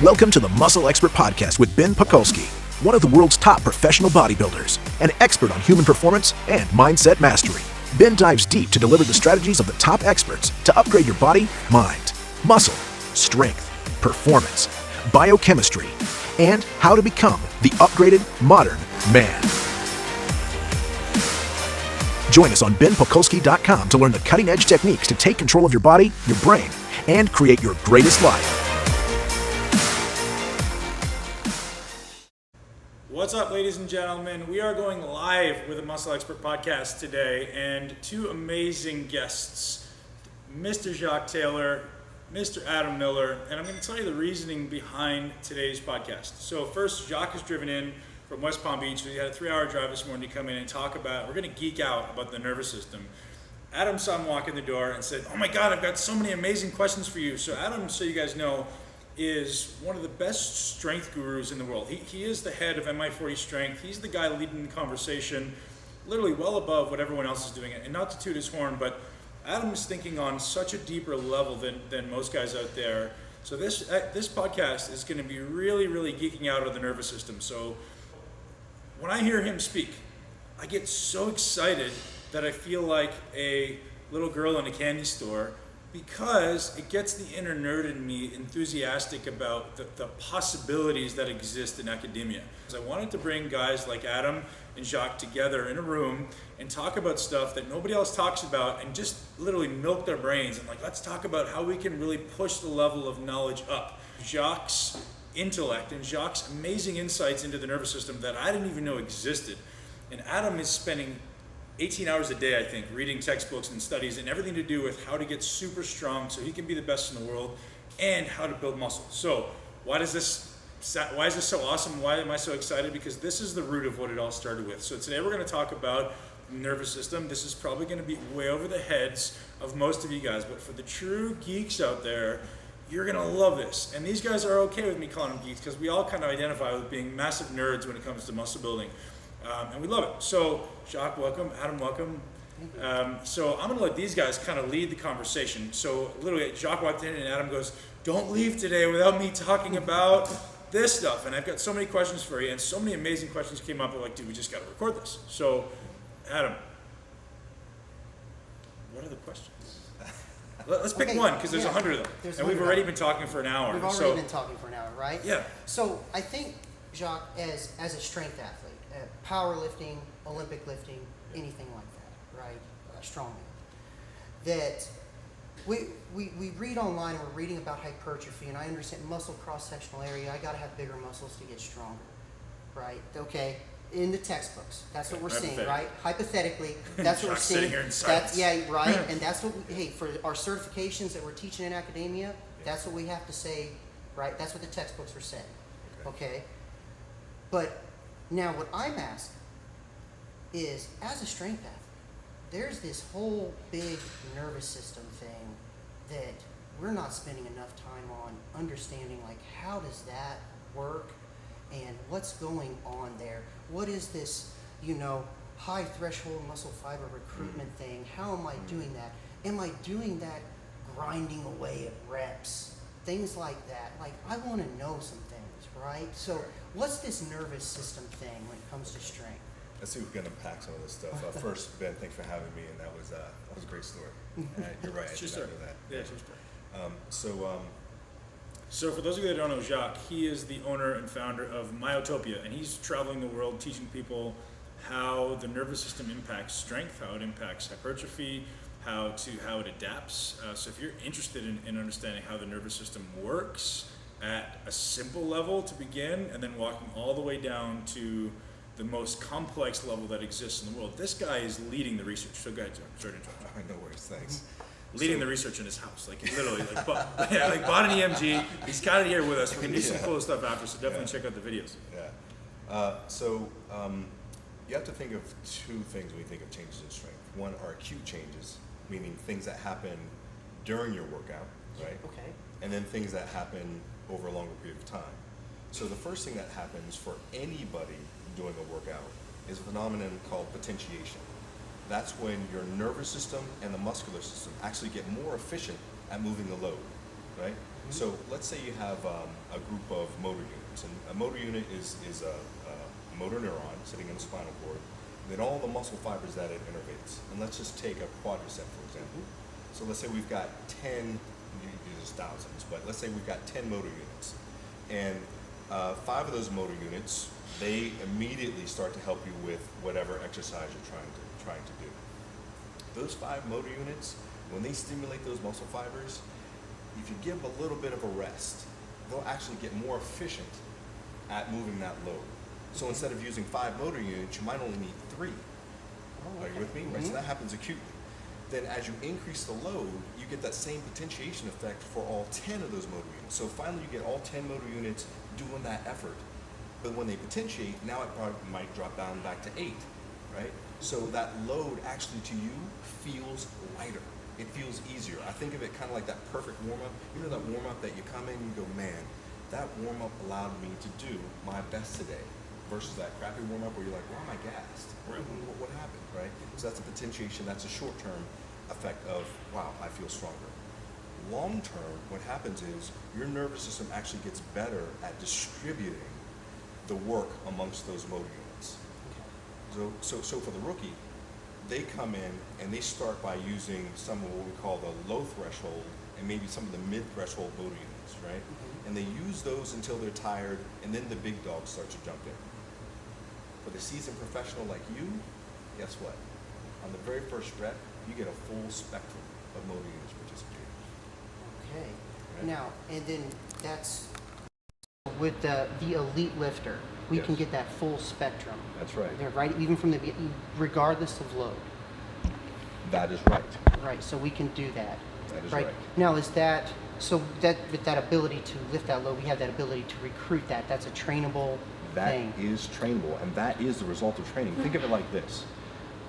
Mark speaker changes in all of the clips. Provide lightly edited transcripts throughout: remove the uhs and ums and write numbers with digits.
Speaker 1: Welcome to the Muscle Expert Podcast with Ben Pakulski, one of the world's top professional bodybuilders, an expert on human performance and mindset mastery. Ben dives deep to deliver the strategies of the top experts to upgrade your body, mind, muscle, strength, performance, biochemistry, and how to become the upgraded modern man. Join us on benpakulski.com to learn the cutting-edge techniques to take control of your body, your brain, and create your greatest life.
Speaker 2: What's up, ladies and gentlemen? We are going live with the Muscle Expert Podcast today, and two amazing guests, Mr. Jacques Taylor, Mr. Adam Miller, and I'm going to tell you the reasoning behind today's podcast. So first, Jacques has driven in from West Palm Beach. We had a 3-hour drive this morning to come in and talk about, we're going to geek out about the nervous system. Adam saw him walk in the door and said, "Oh my God, I've got so many amazing questions for you." So Adam, so you guys know, is one of the best strength gurus in the world. He is the head of MI40 Strength. He's the guy leading the conversation, literally well above what everyone else is doing. And not to toot his horn, but Adam is thinking on such a deeper level than most guys out there. So this podcast is going to be really, really geeking out of the nervous system. So when I hear him speak, I get so excited that I feel like a little girl in a candy store, because it gets the inner nerd in me enthusiastic about the possibilities that exist in academia. I wanted to bring guys like Adam and Jacques together in a room and talk about stuff that nobody else talks about, and just literally milk their brains and let's talk about how we can really push the level of knowledge up. Jacques' intellect and Jacques' amazing insights into the nervous system that I didn't even know existed. And Adam is spending 18 hours a day, I think, reading textbooks and studies and everything to do with how to get super strong so he can be the best in the world, and how to build muscle. So why is this so awesome? Why am I so excited? Because this is the root of what it all started with. So today we're going to talk about the nervous system. This is probably going to be way over the heads of most of you guys, but for the true geeks out there, you're going to love this. And these guys are okay with me calling them geeks, because we all kind of identify with being massive nerds when it comes to muscle building. And we love it. So Jacques, welcome. Adam, welcome. So I'm going to let these guys kind of lead the conversation. So literally, Jacques walked in and Adam goes, "Don't leave today without me talking about this stuff." And I've got so many questions for you, and so many amazing questions came up. We're like, dude, we just got to record this. So Adam, what are the questions? Let's pick one, because there's 100 of them. And we've already been talking for an hour.
Speaker 3: We've already been talking for an hour, right?
Speaker 2: Yeah.
Speaker 3: So I think, Jacques, as a strength athlete, powerlifting, Olympic lifting, anything like that, right? Strongman. That we read online, and we're reading about hypertrophy, and I understand muscle cross-sectional area, I got to have bigger muscles to get stronger, right? Okay, in the textbooks, that's what we're seeing, right? Hypothetically, that's what we're seeing.
Speaker 2: Sitting here in silence.
Speaker 3: Yeah, right. And that's what for our certifications that we're teaching in academia, that's what we have to say, right? That's what the textbooks are saying, okay? But now what I'm asking is, as a strength athlete, there's this whole big nervous system thing that we're not spending enough time on understanding, how does that work and what's going on there? What is this, high threshold muscle fiber recruitment thing? How am I doing that? Am I doing that grinding away at reps? Things like that. I want to know some things, right? So what's this nervous system thing when it comes to strength?
Speaker 4: Let's see if we can unpack some of this stuff. First, Ben, thanks for having me, and that was a great story. You're right, I did not know that.
Speaker 2: Yeah, So for those of you that don't know Jacques, he is the owner and founder of MyoTopia, and he's traveling the world teaching people how the nervous system impacts strength, how it impacts hypertrophy, how it adapts. So if you're interested in understanding how the nervous system works at a simple level to begin, and then walking all the way down to the most complex level that exists in the world, this guy is leading the research. So go ahead, sorry to interrupt.
Speaker 4: No worries, thanks.
Speaker 2: Leading the research in his house, literally, bought an EMG. He's got it here with us. We're gonna do some cool stuff after, so definitely check out the videos.
Speaker 4: Yeah. You have to think of two things when you think of changes in strength. One are acute changes, meaning things that happen during your workout, right?
Speaker 3: Okay.
Speaker 4: And then things that happen over a longer period of time. So the first thing that happens for anybody doing a workout is a phenomenon called potentiation. That's when your nervous system and the muscular system actually get more efficient at moving the load. right? So let's say you have a group of motor units, and a motor unit is a motor neuron sitting in the spinal cord, and then all the muscle fibers that it innervates. And let's just take a quadricep, for example. So let's say we've got 10, there's thousands, but let's say we've got 10 motor units. And 5 of those motor units, they immediately start to help you with whatever exercise you're trying to do. Those 5 motor units, when they stimulate those muscle fibers, if you give a little bit of a rest, they'll actually get more efficient at moving that load. So instead of using 5 motor units, you might only need 3. Are you with me? Right. So that happens acutely. Then as you increase the load, you get that same potentiation effect for all 10 of those motor units. So finally you get all 10 motor units doing that effort. But when they potentiate, now it probably might drop down back to 8, right? So that load actually to you feels lighter. It feels easier. I think of it kind of like that perfect warm-up. You know that warm-up that you come in and you go, man, that warm-up allowed me to do my best today, versus that crappy warm-up where you're like, why am I gassed? Right. What happened, right? So that's a potentiation. That's a short-term effect of, wow, I feel stronger. Long-term, what happens is your nervous system actually gets better at distributing the work amongst those motor units. So for the rookie, they come in and they start by using some of what we call the low threshold and maybe some of the mid-threshold motor units, right? And they use those until they're tired, and then the big dogs start to jump in. For the seasoned professional like you, guess what? On the very first rep, you get a full spectrum of motor units participating.
Speaker 3: Okay.
Speaker 4: Right?
Speaker 3: Now, and then that's with the elite lifter, we
Speaker 4: Yes.
Speaker 3: can get that full spectrum.
Speaker 4: That's right.
Speaker 3: There, right? Even from the regardless of load.
Speaker 4: That is right.
Speaker 3: Right. So we can do that.
Speaker 4: That is right.
Speaker 3: Now, is that so? That with that ability to lift that load, we have that ability to recruit that. That's a trainable thing.
Speaker 4: That is trainable, and that is the result of training. Think of it like this.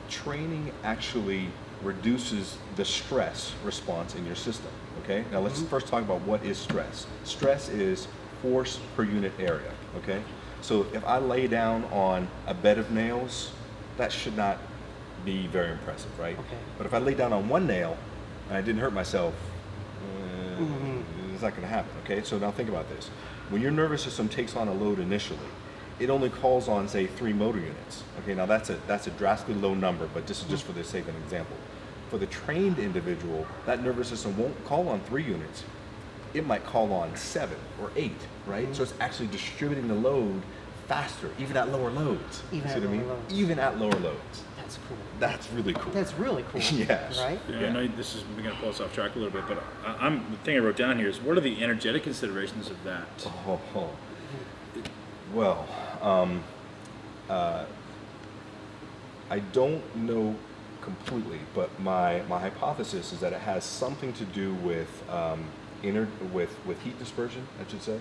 Speaker 4: Training actually reduces the stress response in your system, okay? Now let's first talk about what is stress. Stress is force per unit area, okay? So if I lay down on a bed of nails, that should not be very impressive, right?
Speaker 3: Okay.
Speaker 4: But if I lay down on one nail and I didn't hurt myself, it's not gonna happen, okay? So now think about this. When your nervous system takes on a load initially, it only calls on, say, 3 motor units. Okay, now that's a drastically low number, but this is just for the sake of an example. For the trained individual, that nervous system won't call on 3 units. It might call on 7 or 8, right? So it's actually distributing the load faster, even at lower loads.
Speaker 3: Even
Speaker 4: See
Speaker 3: at
Speaker 4: what I
Speaker 3: lower
Speaker 4: mean?
Speaker 3: loads.
Speaker 4: Even at lower loads.
Speaker 3: That's cool.
Speaker 4: That's really cool.
Speaker 3: That's really cool.
Speaker 4: Yes.
Speaker 3: Right?
Speaker 2: Yeah, I know this is going to pull us off track a little bit, but the thing I wrote down here is, what are the energetic considerations of that?
Speaker 4: Well, I don't know completely, but my hypothesis is that it has something to do with with heat dispersion, I should say,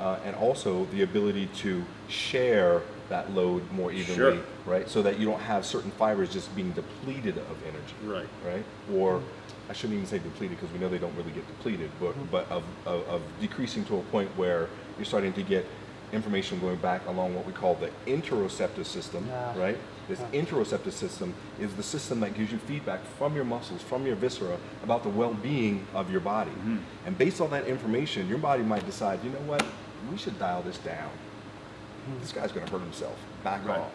Speaker 4: and also the ability to share that load more evenly,
Speaker 2: Sure.
Speaker 4: right? So that you don't have certain fibers just being depleted of energy, right? Or I shouldn't even say depleted, because we know they don't really get depleted, but of decreasing to a point where you're starting to get information going back along what we call the interoceptive system, right? This interoceptive system is the system that gives you feedback from your muscles, from your viscera, about the well-being of your body. And based on that information, your body might decide, you know what, we should dial this down. This guy's gonna hurt himself, back
Speaker 2: Right.
Speaker 4: off.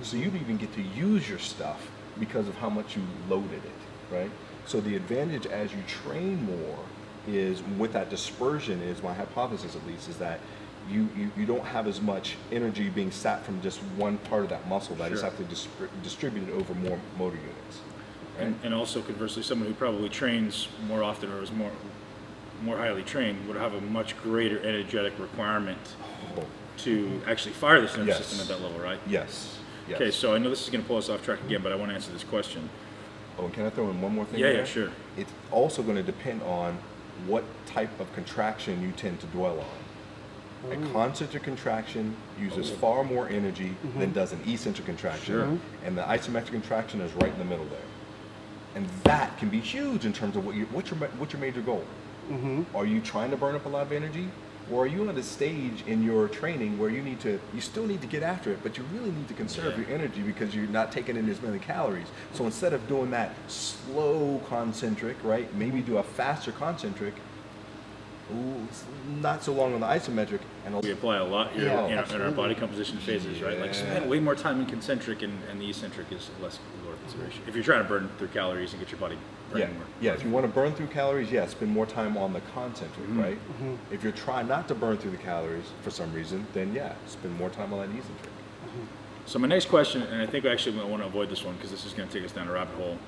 Speaker 4: So you don't even get to use your stuff because of how much you loaded it, right? So the advantage as you train more is, with that dispersion, is my hypothesis at least, is that you don't have as much energy being sapped from just one part of that muscle that is
Speaker 2: Sure.
Speaker 4: actually distributed over more motor units. Right?
Speaker 2: And also, conversely, someone who probably trains more often or is more highly trained would have a much greater energetic requirement to actually fire this nervous
Speaker 4: Yes.
Speaker 2: system at that level, right?
Speaker 4: Yes. Yes.
Speaker 2: Okay, so I know this is going to pull us off track again, but I want to answer this question.
Speaker 4: Oh, and can I throw in one more thing?
Speaker 2: Yeah,
Speaker 4: there?
Speaker 2: yeah, sure.
Speaker 4: It's also going to depend on what type of contraction you tend to dwell on. A concentric contraction uses far more energy than does an eccentric contraction.
Speaker 2: Sure.
Speaker 4: And the isometric contraction is right in the middle there. And that can be huge in terms of what's your major goal. Are you trying to burn up a lot of energy? Or are you at a stage in your training where you still need to get after it, but you really need to conserve your energy because you're not taking in as many calories. So instead of doing that slow concentric, right, maybe do a faster concentric, not so long on the isometric, and
Speaker 2: We apply a lot here
Speaker 3: Yeah,
Speaker 2: in our
Speaker 3: absolutely.
Speaker 2: body composition phases, right? Like spend way more time in concentric, and the eccentric is less lower consideration. If you're trying to burn through calories and get your body burning more.
Speaker 4: Yeah, if you want to burn through calories, spend more time on the concentric, right? If you're trying not to burn through the calories for some reason, then spend more time on that eccentric.
Speaker 2: So my next question, and I think actually I want to avoid this one because this is going to take us down a rabbit hole,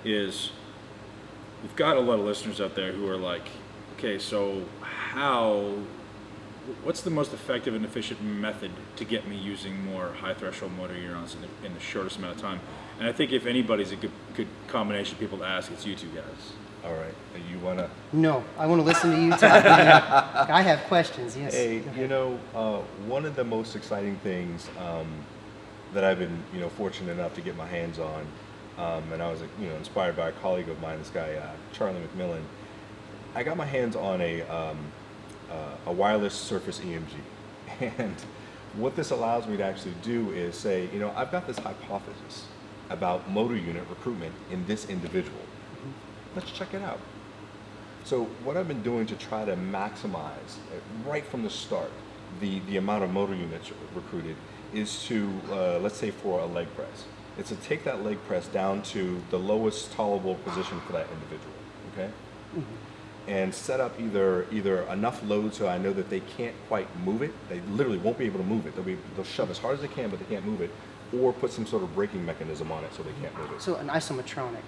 Speaker 2: is we've got a lot of listeners out there who are like, okay, so what's the most effective and efficient method to get me using more high threshold motor neurons in the shortest amount of time? And I think if anybody's a good combination of people to ask, it's you two guys.
Speaker 4: All right, you want to?
Speaker 3: No, I want to listen to you talk. I have questions. Yes.
Speaker 4: Hey, one of the most exciting things that I've been, fortunate enough to get my hands on, and I was, inspired by a colleague of mine, this guy Charlie McMillan. I got my hands on a wireless surface EMG, and what this allows me to actually do is say, I've got this hypothesis about motor unit recruitment in this individual. Let's check it out. So what I've been doing to try to maximize right from the start the amount of motor units recruited is to, let's say for a leg press, it's to take that leg press down to the lowest tolerable position for that individual, okay? And set up either enough load so I know that they can't quite move it. They literally won't be able to move it. They'll shove as hard as they can, but they can't move it, or put some sort of braking mechanism on it so they can't move it.
Speaker 3: So an isometronic.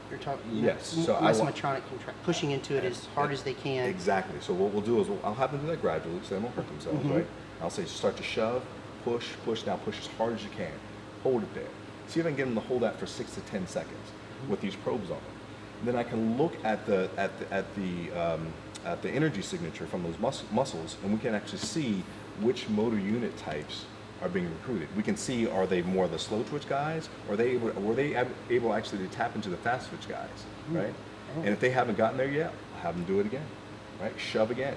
Speaker 3: You're talking.
Speaker 4: Yes. So
Speaker 3: isometronic pushing into it as hard as they can.
Speaker 4: Exactly. So what we'll do is I'll have them do that gradually so they won't hurt themselves, right? I'll say start to shove, push, now push as hard as you can. Hold it there. See if I can get them to hold that for 6 to 10 seconds with these probes on them. Then I can look at the energy signature from those muscles, and we can actually see which motor unit types are being recruited. We can see, are they more the slow twitch guys, or were they able actually to tap into the fast twitch guys, right? And if they haven't gotten there yet, I'll have them do it again, right? Shove again.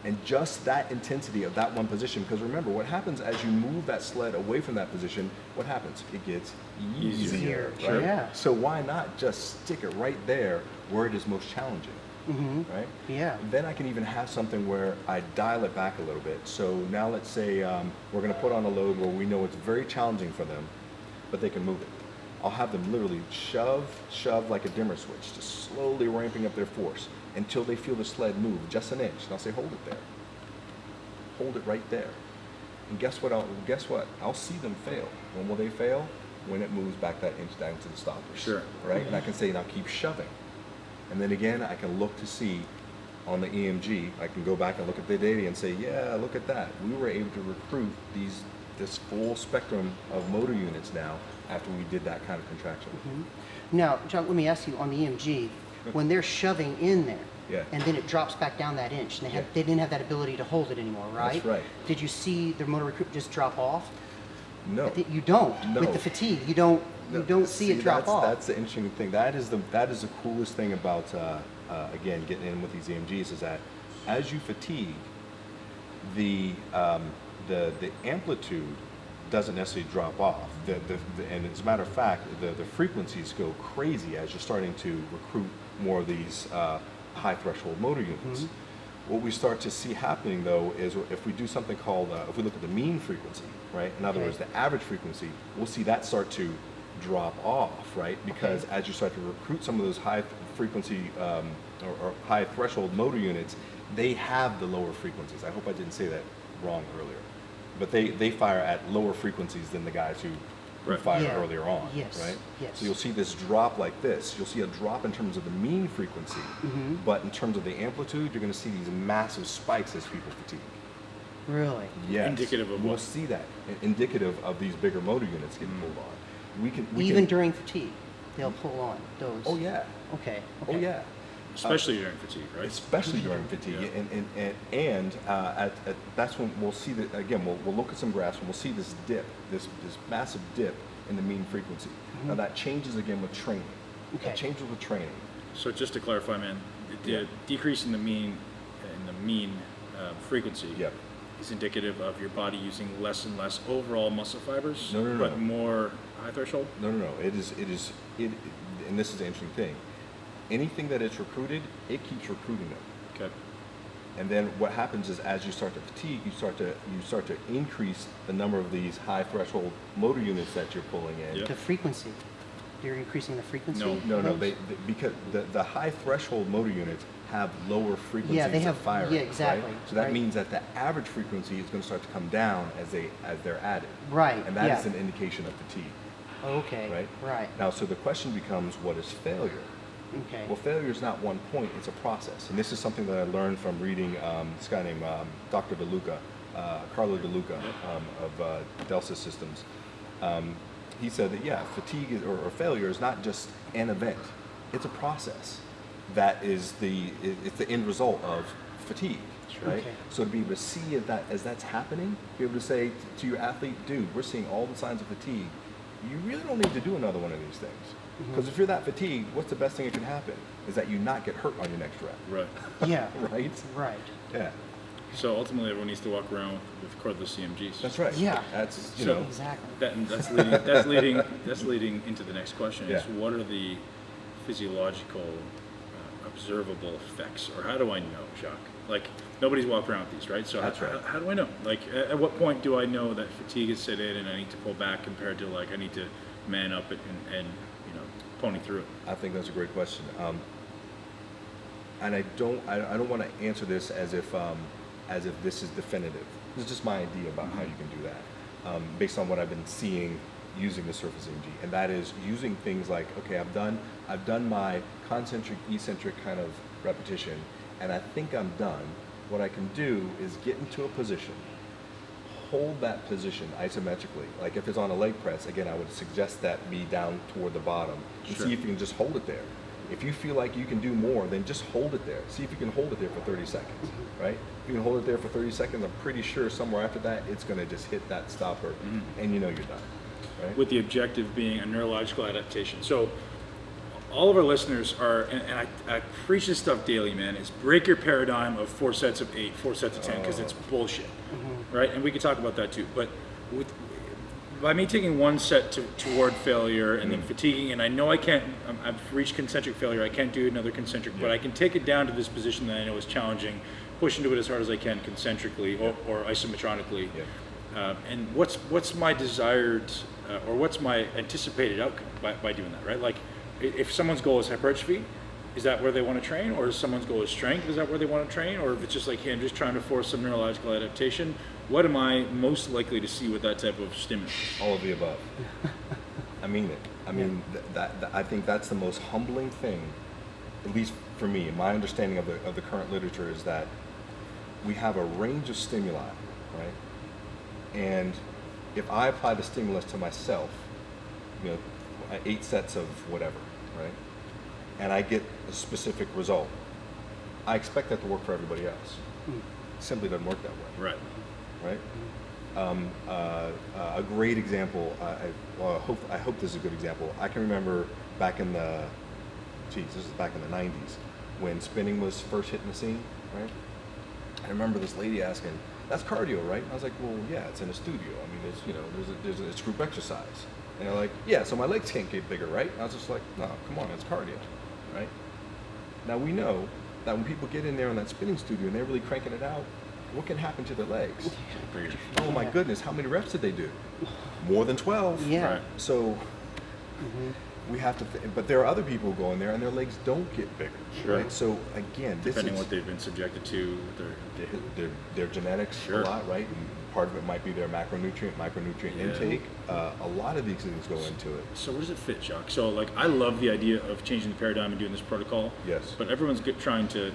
Speaker 4: And just that intensity of that one position, because remember, what happens as you move that sled away from that position, what happens? It gets easier, right?
Speaker 3: Sure. Yeah.
Speaker 4: So why not just stick it right there where it is most challenging, right?
Speaker 3: Yeah.
Speaker 4: Then I can even have something where I dial it back a little bit. So now let's say we're going to put on a load where we know it's very challenging for them, but they can move it. I'll have them literally shove like a dimmer switch, just slowly ramping up their force until they feel the sled move just an inch. And I'll say, hold it there. Hold it right there. And guess what? I'll see them fail. When will they fail? When it moves back that inch down to the stoppers.
Speaker 2: Sure.
Speaker 4: Right? And I can say, now keep shoving. And then again, I can look to see on the EMG, I can go back and look at the data and say, yeah, look at that. We were able to recruit this full spectrum of motor units now after we did that kind of contraction.
Speaker 3: Now, John, let me ask you on the EMG, when they're shoving in there, and then it drops back down that inch, and they didn't have that ability to hold it anymore, right?
Speaker 4: That's right.
Speaker 3: Did you see their motor recruitment just drop off?
Speaker 4: No.
Speaker 3: You don't.
Speaker 4: No.
Speaker 3: With the fatigue, you don't see it drop off.
Speaker 4: That's the interesting thing. That is the coolest thing about again getting in with these EMGs is that as you fatigue, the amplitude doesn't necessarily drop off. And as a matter of fact, the frequencies go crazy as you're starting to recruit more of these high threshold motor units. What we start to see happening though is if we do something called, if we look at the mean frequency, right? In other words, the average frequency, we'll see that start to drop off, right? Because as you start to recruit some of those high frequency or high threshold motor units, they have the lower frequencies. I hope I didn't say that wrong earlier. But they fire at lower frequencies than the guys who fired earlier on, right?
Speaker 3: Yes.
Speaker 4: So you'll see this drop like this. You'll see a drop in terms of the mean frequency, but in terms of the amplitude, you're going to see these massive spikes as people fatigue.
Speaker 3: Really?
Speaker 4: Yes.
Speaker 2: Indicative of
Speaker 4: we'll
Speaker 2: what?
Speaker 4: see that. Indicative of these bigger motor units getting pulled on. We
Speaker 3: Even
Speaker 4: can,
Speaker 3: during fatigue, they'll pull on those.
Speaker 4: Oh yeah.
Speaker 3: Okay.
Speaker 4: Oh yeah.
Speaker 2: Especially during fatigue, right?
Speaker 4: Especially during fatigue, and that's when we'll see that again. We'll look at some graphs and we'll see this dip, this massive dip in the mean frequency. Now that changes again with training.
Speaker 3: Okay.
Speaker 4: That changes with training.
Speaker 2: So just to clarify, man, the decrease in the mean frequency is indicative of your body using less and less overall muscle fibers, but more high threshold?
Speaker 4: No. It is, and this is the interesting thing. Anything that is recruited, it keeps recruiting them.
Speaker 2: Okay.
Speaker 4: And then what happens is, as you start to fatigue, you start to increase the number of these high threshold motor units that you're pulling in.
Speaker 2: Yep.
Speaker 3: The frequency. You're increasing the frequency?
Speaker 4: No,
Speaker 3: of
Speaker 4: they,
Speaker 3: those?
Speaker 4: because the high threshold motor units have lower frequencies
Speaker 3: Yeah, they have-
Speaker 4: of firing.
Speaker 3: yeah, exactly,
Speaker 4: Right? So that
Speaker 3: right.
Speaker 4: means that the average frequency is going to start to come down as they're added.
Speaker 3: Right,
Speaker 4: And that is
Speaker 3: yeah.
Speaker 4: an indication of fatigue.
Speaker 3: Okay.
Speaker 4: Right?
Speaker 3: Right.
Speaker 4: Now, so the question becomes, what is failure?
Speaker 3: Okay.
Speaker 4: Well, failure is not one point, it's a process. And this is something that I learned from reading this guy named Dr. DeLuca, Carlo DeLuca of Delta Systems. He said that, yeah, fatigue or failure is not just an event, it's a process that is it's the end result of fatigue. Right?
Speaker 3: Okay.
Speaker 4: So to be able to see that as that's happening, be able to say to your athlete, dude, we're seeing all the signs of fatigue. You really don't need to do another one of these things. Because if you're that fatigued, what's the best thing that can happen? Is that you not get hurt on your next rep.
Speaker 2: Right.
Speaker 3: Yeah.
Speaker 4: Right?
Speaker 3: Right.
Speaker 4: Yeah.
Speaker 2: So ultimately, everyone needs to walk around with cordless CMGs.
Speaker 4: That's right.
Speaker 3: Yeah.
Speaker 4: That's, you
Speaker 2: So-
Speaker 4: know,
Speaker 3: Exactly.
Speaker 2: That's leading into the next question. Is
Speaker 4: Yeah.
Speaker 2: what are the physiological, observable effects, or how do I know, Jacques? Like nobody's walked around with these, right? So
Speaker 4: That's right.
Speaker 2: how do I know? Like at what point do I know that fatigue is set in and I need to pull back compared to like I need to man up and you know pony through it?
Speaker 4: I think that's a great question. And I don't want to answer this as if this is definitive. This is just my idea about how you can do that, based on what I've been seeing using the surface EMG, and that is using things like, okay, I've done my concentric, eccentric kind of repetition, and I think I'm done. What I can do is get into a position, hold that position isometrically. Like if it's on a leg press, again, I would suggest that be down toward the bottom and
Speaker 2: Sure.
Speaker 4: see if you can just hold it there. If you feel like you can do more, then just hold it there. See if you can hold it there for 30 seconds, right? If you can hold it there for 30 seconds, I'm pretty sure somewhere after that, it's going to just hit that stopper, and you know you're done, right?
Speaker 2: With the objective being a neurological adaptation. So all of our listeners are, and I preach this stuff daily, man, is break your paradigm of 4 sets of 8, 4 sets of 10, because it's bullshit, right? And we can talk about that too. But by me taking one set toward failure and then fatiguing, and I know I can't, I've reached concentric failure, I can't do another concentric, but I can take it down to this position that I know is challenging, push into it as hard as I can concentrically or isometronically.
Speaker 4: Yeah.
Speaker 2: And what's my desired, or what's my anticipated outcome by doing that, right? Like, if someone's goal is hypertrophy, is that where they want to train? Or is someone's goal is strength, is that where they want to train? Or if it's just like, hey, I'm just trying to force some neurological adaptation, what am I most likely to see with that type of stimulus?
Speaker 4: All of the above. I mean it. I mean, I think that's the most humbling thing, at least for me. My understanding of the current literature is that we have a range of stimuli, right? And if I apply the stimulus to myself, 8 sets of whatever, right? And I get a specific result, I expect that to work for everybody else. Simply doesn't work that way.
Speaker 2: Right.
Speaker 4: Right? A great example, I hope this is a good example. I can remember back in this is back in the 90s, when spinning was first hitting the scene, right? I remember this lady asking, that's cardio, right? And I was like, well, yeah, it's in a studio. I mean, it's group exercise. And they're like, yeah, so my legs can't get bigger, right? And I was just like, no, come on, it's cardio, right? Now we know that when people get in there in that spinning studio and they're really cranking it out, what can happen to their legs? Oh my goodness, how many reps did they do? More than 12.
Speaker 3: Yeah.
Speaker 2: Right.
Speaker 4: So we have to, but there are other people who go in there and their legs don't get bigger,
Speaker 2: Sure.
Speaker 4: right? So again, this
Speaker 2: Depending
Speaker 4: is
Speaker 2: what they've been subjected to with
Speaker 4: their genetics
Speaker 2: Sure.
Speaker 4: a lot, right? And part of it might be their macronutrient, micronutrient
Speaker 2: Yeah.
Speaker 4: intake. A lot of these things go into it.
Speaker 2: So where does it fit, Jacques? So like I love the idea of changing the paradigm and doing this protocol.
Speaker 4: Yes.
Speaker 2: But everyone's we're trying to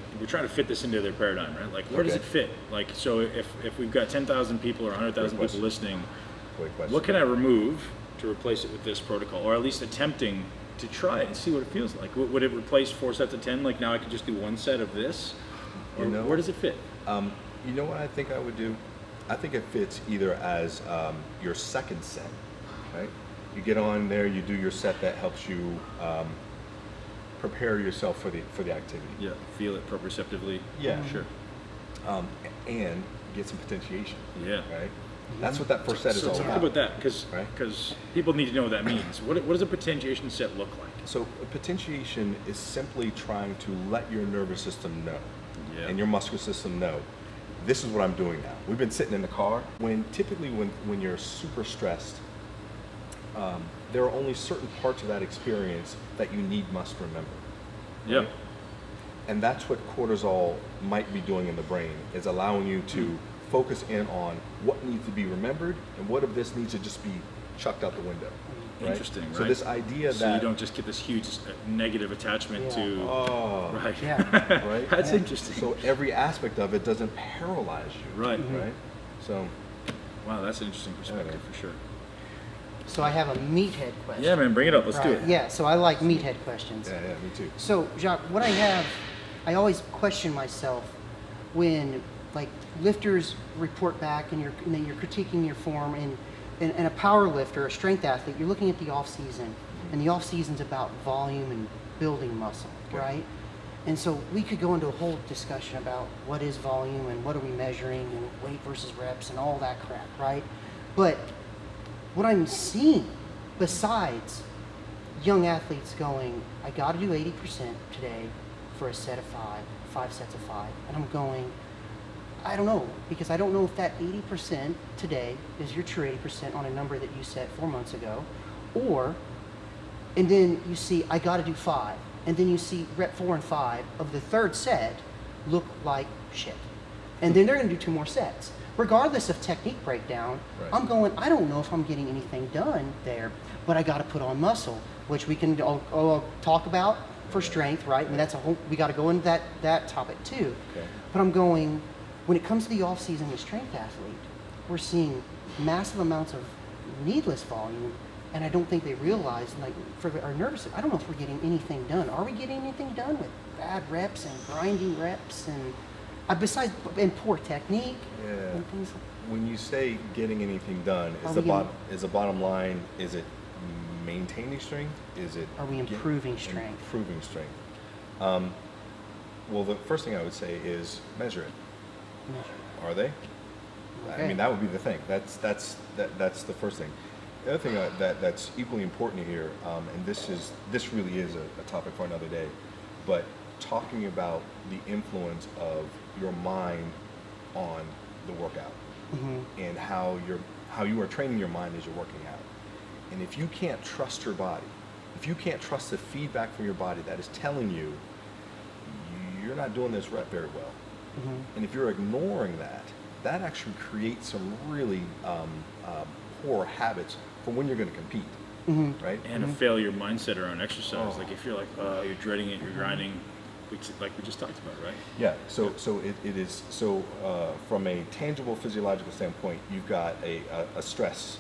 Speaker 2: fit this into their paradigm, right? Like where does it
Speaker 4: Okay.
Speaker 2: fit? Like so if we've got 10,000 people or 100,000 people
Speaker 4: question.
Speaker 2: listening,
Speaker 4: Great question.
Speaker 2: what can I remove to replace it with this protocol, or at least attempting to try it and see what it feels like? Would it replace 4 sets of 10? Like now I could just do 1 set of this? Or where does it fit?
Speaker 4: You know what I think I would do? I think it fits either as your second set, right? You get on there, you do your set that helps you prepare yourself for the activity.
Speaker 2: Yeah, feel it proprioceptively.
Speaker 4: Yeah.
Speaker 2: Sure.
Speaker 4: And get some potentiation.
Speaker 2: Yeah.
Speaker 4: Right? That's what that first set is
Speaker 2: So
Speaker 4: all
Speaker 2: talk
Speaker 4: about.
Speaker 2: about that, because
Speaker 4: Right.
Speaker 2: people need to know what that means. What does a potentiation set look like?
Speaker 4: So a potentiation is simply trying to let your nervous system know and your muscular system know, this is what I'm doing now. We've been sitting in the car. Typically when you're super stressed, there are only certain parts of that experience that you must remember. Right?
Speaker 2: Yep.
Speaker 4: And that's what cortisol might be doing in the brain, is allowing you to focus in on what needs to be remembered and what of this needs to just be chucked out the window. Right?
Speaker 2: Interesting, right?
Speaker 4: So this idea
Speaker 2: so
Speaker 4: that
Speaker 2: you don't just get this huge negative attachment to, right?
Speaker 3: Yeah.
Speaker 4: right?
Speaker 2: That's interesting.
Speaker 4: So every aspect of it doesn't paralyze you.
Speaker 2: Right.
Speaker 4: Right. So
Speaker 2: Wow, that's an interesting perspective for sure.
Speaker 3: So I have a meathead question.
Speaker 2: Yeah, man, bring it up. Let's do it.
Speaker 3: Yeah, so I like meathead questions.
Speaker 4: yeah, me too.
Speaker 3: So, Jacques, what I always question myself when, like, lifters report back and then you're critiquing your form, and a power lifter, a strength athlete, you're looking at the off season, and the off season's about volume and building muscle, right? And so we could go into a whole discussion about what is volume and what are we measuring and weight versus reps and all that crap, right? But what I'm seeing, besides young athletes going, I got to do 80% today for a set of 5 sets of 5, and I'm going, I don't know, because I don't know if that 80% today is your true 80% on a number that you set 4 months ago, and then you see, I got to do 5, and then you see rep 4 and 5 of the third set look like shit. And then they're going to do 2 more sets. Regardless of technique breakdown, I'm going, I don't know if I'm getting anything done there, but I got to put on muscle, which we can all talk about for strength, right? I mean, that's we got to go into that topic too.
Speaker 4: Okay.
Speaker 3: But I'm going, when it comes to the off-season with strength athlete, we're seeing massive amounts of needless volume, and I don't think they realize, like, for our nervous system, I don't know if we're getting anything done. Are we getting anything done with bad reps and grinding reps and besides and poor technique and things like that?
Speaker 4: When you say getting anything done, is the bottom line, is it maintaining strength?
Speaker 3: Are we improving strength?
Speaker 4: Improving strength. Well, the first thing I would say is measure it. Are they?
Speaker 3: Okay.
Speaker 4: I mean, that would be the thing. That's the first thing. The other thing that's equally important here, and this really is a topic for another day, but talking about the influence of your mind on the workout and how you are training your mind as you're working out. And if you can't trust your body, if you can't trust the feedback from your body that is telling you you're not doing this rep very well, and if you're ignoring that actually creates some really poor habits for when you're going to compete, right?
Speaker 2: And a failure mindset around exercise. Like if you're like, you're dreading it, you're grinding, like we just talked about, right?
Speaker 4: Yeah. So it is. So from a tangible physiological standpoint, you've got a stress.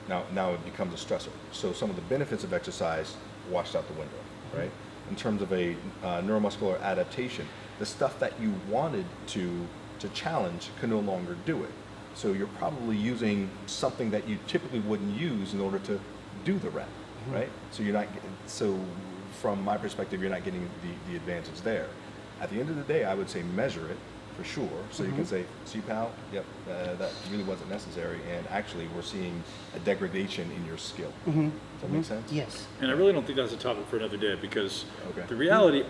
Speaker 4: Now it becomes a stressor. So some of the benefits of exercise washed out the window, right? In terms of a neuromuscular adaptation, the stuff that you wanted to challenge can no longer do it. So you're probably using something that you typically wouldn't use in order to do the rep, right? So you're not. So from my perspective, you're not getting the advantage there. At the end of the day, I would say measure it for sure. So you can say, see pal, yep, that really wasn't necessary, and actually we're seeing a degradation in your skill. Does that make sense?
Speaker 3: Yes.
Speaker 2: And I really don't think that's a topic for another day because the reality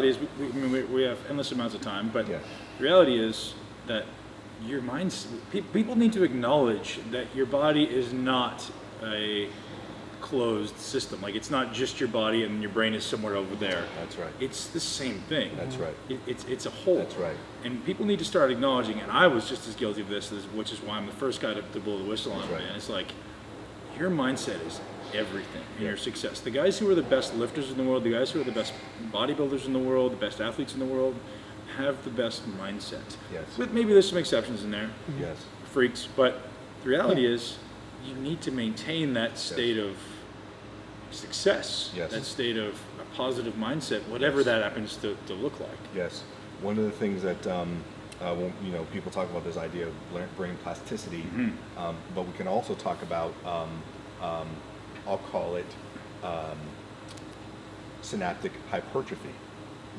Speaker 2: is we have endless amounts of time, but the reality is that your mind's, people need to acknowledge that your body is not a closed system. Like it's not just your body and your brain is somewhere over there.
Speaker 4: That's right.
Speaker 2: It's the same thing.
Speaker 4: That's right.
Speaker 2: It's a whole.
Speaker 4: That's right.
Speaker 2: And people need to start acknowledging, and I was just as guilty of this, which is why I'm the first guy to blow the whistle on it, man. It's like, your mindset is everything in your success. The guys who are the best lifters in the world, the guys who are the best bodybuilders in the world, the best athletes in the world, have the best mindset.
Speaker 4: Yes.
Speaker 2: With maybe there's some exceptions in there.
Speaker 4: Yes.
Speaker 2: Freaks. But the reality is, you need to maintain that state of success, that state of a positive mindset, whatever that happens to look like.
Speaker 4: Yes. One of the things that when, people talk about this idea of brain plasticity, but we can also talk about I'll call it synaptic hypertrophy,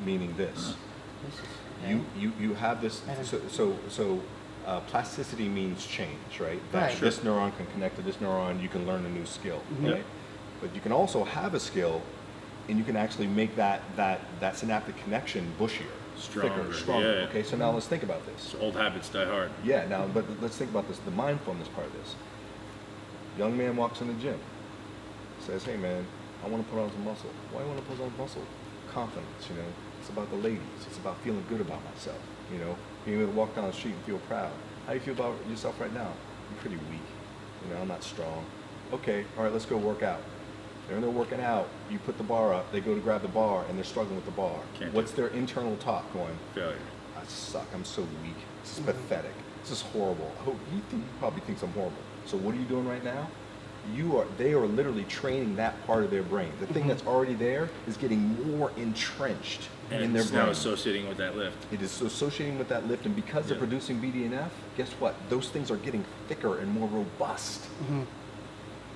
Speaker 4: meaning this. You have this. So plasticity means change, right? That this neuron can connect to this neuron. You can learn a new skill, right? But you can also have a skill, and you can actually make that synaptic connection bushier.
Speaker 2: Stronger,
Speaker 4: stronger.
Speaker 2: yeah.
Speaker 4: Okay, so now let's think about this.
Speaker 2: So old habits die hard.
Speaker 4: Yeah, now, but let's think about this, the mindfulness part of this. Young man walks in the gym, says, hey man, I want to put on some muscle. Why do you want to put on muscle? Confidence, you know. It's about the ladies. It's about feeling good about myself, you know. Being able to walk down the street and feel proud. How do you feel about yourself right now? I'm pretty weak. You know, I'm not strong. Okay, all right, let's go work out. When they're working out, you put the bar up, they go to grab the bar, and they're struggling with the bar. What's their internal talk going?
Speaker 2: Failure.
Speaker 4: I suck, I'm so weak. This is pathetic. This is horrible. Oh, you probably thinks I'm horrible. So what are you doing right now? They are literally training that part of their brain. The thing that's already there is getting more entrenched in their
Speaker 2: it's
Speaker 4: brain.
Speaker 2: now associating with that lift.
Speaker 4: It is associating with that lift, and because they're producing BDNF, guess what? Those things are getting thicker and more robust.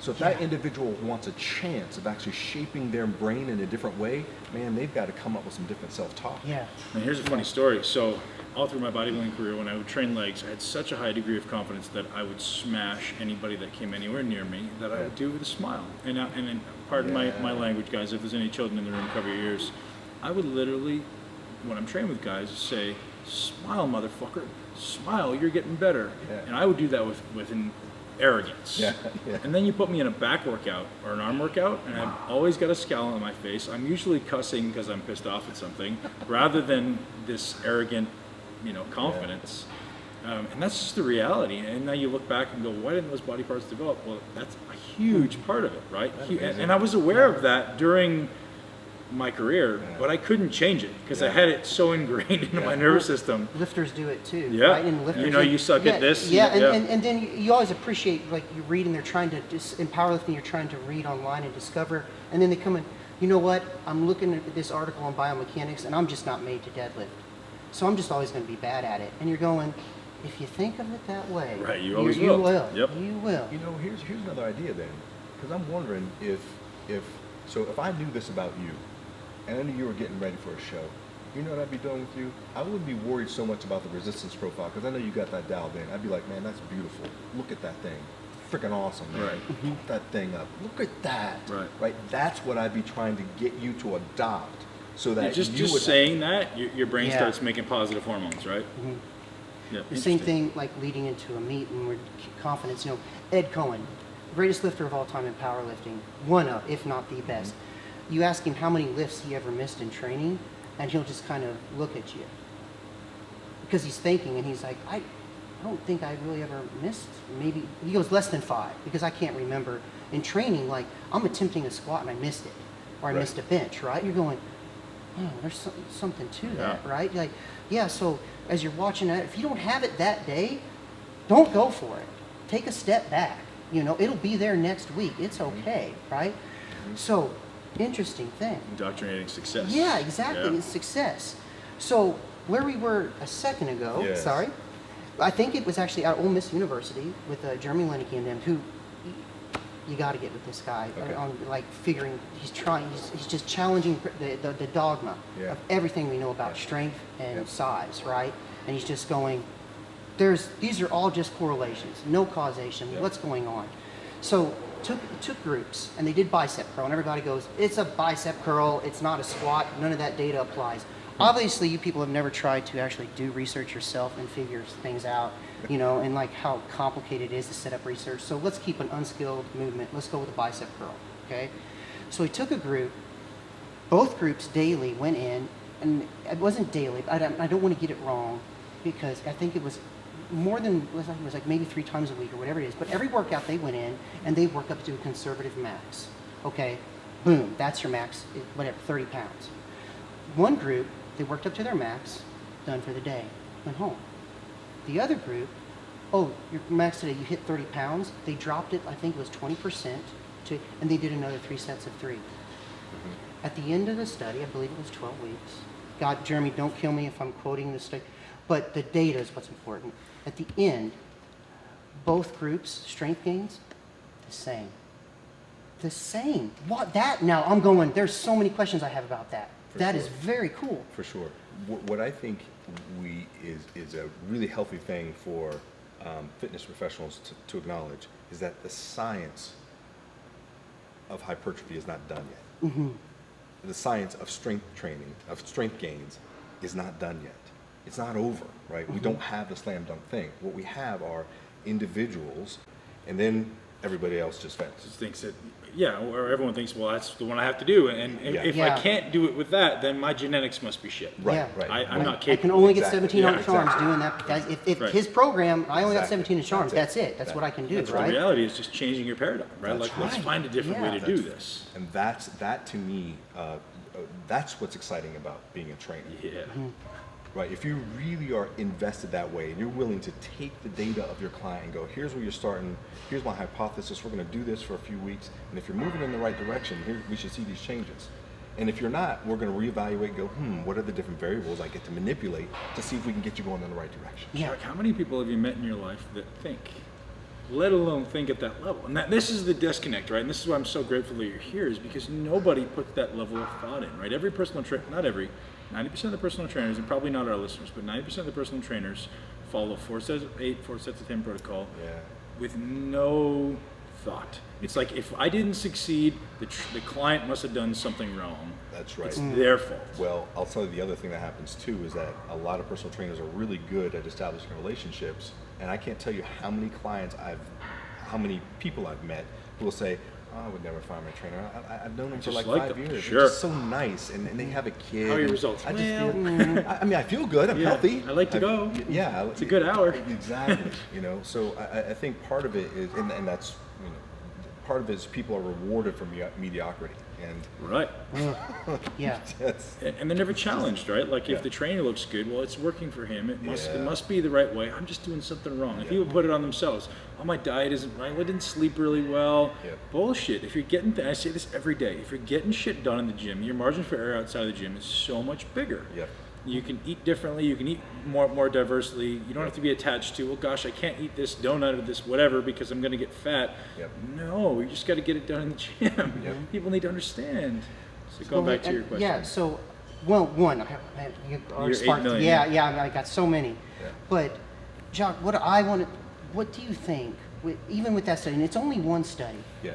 Speaker 4: So if that individual wants a chance of actually shaping their brain in a different way, man, they've got to come up with some different self-talk.
Speaker 3: Yeah.
Speaker 2: And here's a funny story. So all through my bodybuilding career, when I would train legs, I had such a high degree of confidence that I would smash anybody that came anywhere near me, that I would do it with a smile. And pardon my language, guys, if there's any children in the room, cover your ears. I would literally, when I'm training with guys, say, smile, motherfucker. Smile, you're getting better.
Speaker 4: Yeah.
Speaker 2: And I would do that with an arrogance. And then you put me in a back workout or an arm workout, and I've always got a scowl on my face. I'm usually cussing because I'm pissed off at something, rather than this arrogant, confidence. And that's just the reality. And now you look back and go, why didn't those body parts develop? Well, that's a huge part of it, right? And I was aware of that during my career, but I couldn't change it because I had it so ingrained into my nervous system.
Speaker 3: Lifters do it too.
Speaker 2: Yeah.
Speaker 3: Right? And lifters,
Speaker 2: you suck at this.
Speaker 3: And then you always appreciate, like, you read and they're trying to, in powerlifting, you're trying to read online and discover, and then they come in, you know what, I'm looking at this article on biomechanics and I'm just not made to deadlift. So I'm just always going to be bad at it. And you're going, if you think of it that way,
Speaker 2: right, you always will.
Speaker 3: Yep. You will.
Speaker 4: You know, here's another idea then, because I'm wondering if I knew this about you, and I knew you were getting ready for a show, you know what I'd be doing with you? I wouldn't be worried so much about the resistance profile, because I know you got that dialed in. I'd be like, man, that's beautiful. Look at that thing. Freaking awesome, man.
Speaker 2: Right.
Speaker 4: Keep that thing up. Look at that.
Speaker 2: Right.
Speaker 4: That's what I'd be trying to get you to adopt, so that
Speaker 2: just saying that, your brain starts making positive hormones, right? Yeah,
Speaker 3: the same thing, like leading into a meet and we're confidence. Ed Cohen, greatest lifter of all time in powerlifting, one of, if not the best. You ask him how many lifts he ever missed in training, and he'll just kind of look at you because he's thinking, and he's like, I don't think I really ever missed. Maybe he goes less than 5 because I can't remember in training. Like, I'm attempting a squat and I missed it, or I missed a bench. Right? You're going, oh, there's something to that, right? Like, yeah. So as you're watching that, if you don't have it that day, don't go for it. Take a step back. It'll be there next week. It's okay, right? So, interesting thing.
Speaker 2: Indoctrinating success.
Speaker 3: Yeah, exactly. Yeah. It's success. So where we were a second ago, I think it was actually at Ole Miss University with Jeremy Lennicky and them, who you got to get with this guy on, like, figuring, he's just challenging the dogma of everything we know about strength and size, right? And he's just going, these are all just correlations, no causation. What's going on? So took groups and they did bicep curl, and everybody goes, it's a bicep curl, it's not a squat, none of that data applies. Obviously, you people have never tried to actually do research yourself and figure things out, and like how complicated it is to set up research. So let's keep an unskilled movement. Let's go with a bicep curl, okay? So we took a group, both groups daily went in, and it wasn't daily, I don't want to get it wrong, because I think it was more than, it was like maybe 3 times a week or whatever it is, but every workout they went in and they work up to a conservative max. Okay, boom, that's your max, whatever, 30 pounds. One group, they worked up to their max, done for the day, went home. The other group, your max today, you hit 30 pounds, they dropped it, I think it was 20%, and they did another 3 sets of 3. At the end of the study, I believe it was 12 weeks. God, Jeremy, don't kill me if I'm quoting this study, but the data is what's important. At the end, both groups, strength gains, the same. The same. What that? Now I'm going, there's so many questions I have about that. That is very cool.
Speaker 4: For sure. What I think is a really healthy thing for fitness professionals to acknowledge is that the science of hypertrophy is not done yet. The science of strength training, of strength gains, is not done yet. It's not over, right? We don't have the slam dunk thing. What we have are individuals, and then everybody else just fails.
Speaker 2: Just thinks that, or everyone thinks, well, that's the one I have to do, and if
Speaker 3: Yeah.
Speaker 2: I can't do it with that, then my genetics must be shit.
Speaker 4: Right,
Speaker 3: Yeah.
Speaker 4: right.
Speaker 2: I'm not
Speaker 3: I
Speaker 2: capable.
Speaker 3: can only get
Speaker 4: Exactly.
Speaker 3: 17 on
Speaker 2: Yeah,
Speaker 3: charms
Speaker 4: exactly.
Speaker 3: doing that. Guys, if
Speaker 2: Right.
Speaker 3: his program, I only got
Speaker 4: Exactly.
Speaker 3: 17 in charms.
Speaker 4: That's
Speaker 3: That's
Speaker 4: it.
Speaker 3: it. That's what I can do,
Speaker 2: The
Speaker 3: right?
Speaker 2: reality is just changing your paradigm, right?
Speaker 4: That's
Speaker 2: Like, let's
Speaker 3: right.
Speaker 2: find a different way to
Speaker 3: Yeah.
Speaker 2: do this.
Speaker 4: And that to me, that's what's exciting about being a trainer.
Speaker 2: Yeah.
Speaker 4: Right, if you really are invested that way and you're willing to take the data of your client and go, here's where you're starting, here's my hypothesis, we're going to do this for a few weeks, and if you're moving in the right direction, here we should see these changes. And if you're not, we're going to reevaluate and go, what are the different variables I get to manipulate to see if we can get you going in the right direction.
Speaker 3: Yeah.
Speaker 2: Like, how many people have you met in your life that think, let alone think at that level? And this is the disconnect, right? And this is why I'm so grateful that you're here, is because nobody puts that level of thought in, right? Every personal trainer, not every, 90% of the personal trainers, and probably not our listeners, but 90% of the personal trainers follow 4 sets of 8, 4 sets of 10 protocol with no thought. It's like, if I didn't succeed, the client must have done something wrong.
Speaker 4: That's right.
Speaker 2: It's their fault.
Speaker 4: Well, I'll tell you the other thing that happens too is that a lot of personal trainers are really good at establishing relationships, and I can't tell you how many people I've met who will say, I would never find my trainer. I've known him for
Speaker 2: just
Speaker 4: like
Speaker 2: like
Speaker 4: 5
Speaker 2: them.
Speaker 4: years.
Speaker 2: Sure.
Speaker 4: They're just so nice, and they have a kid.
Speaker 2: How are your
Speaker 4: and
Speaker 2: results?
Speaker 4: I just
Speaker 2: Well,
Speaker 4: feel, I mean, I feel good. I'm
Speaker 2: Yeah,
Speaker 4: healthy.
Speaker 2: I like to go.
Speaker 4: Yeah,
Speaker 2: It's a good hour.
Speaker 4: Exactly. So I think part of it is, and that's part of it is people are rewarded for mediocrity, and
Speaker 2: Right.
Speaker 3: Yeah.
Speaker 4: that's
Speaker 2: And they're never challenged, right? Like,
Speaker 4: Yeah.
Speaker 2: if the trainer looks good, well, it's working for him. It
Speaker 4: Yeah.
Speaker 2: must be the right way. I'm just doing something wrong. And
Speaker 4: Yeah.
Speaker 2: people put it on themselves. Oh, my diet isn't right. Well, I didn't sleep really well.
Speaker 4: Yeah.
Speaker 2: Bullshit. If you're getting, I say this every day, if you're getting shit done in the gym, your margin for error outside of the gym is so much bigger.
Speaker 4: Yep.
Speaker 2: You can eat differently. You can eat more diversely. You don't have to be attached to, oh gosh, I can't eat this donut or this whatever because I'm going to get fat.
Speaker 4: Yep.
Speaker 2: No, you just got to get it done in the gym.
Speaker 4: Yep.
Speaker 2: People need to understand. So going back to your question.
Speaker 3: Yeah, so, well, one, you are
Speaker 2: You're 8 million,
Speaker 3: yeah, I got so many.
Speaker 4: Yeah.
Speaker 3: But, Jacques, what do you think, even with that study, and it's only one study,
Speaker 4: yeah.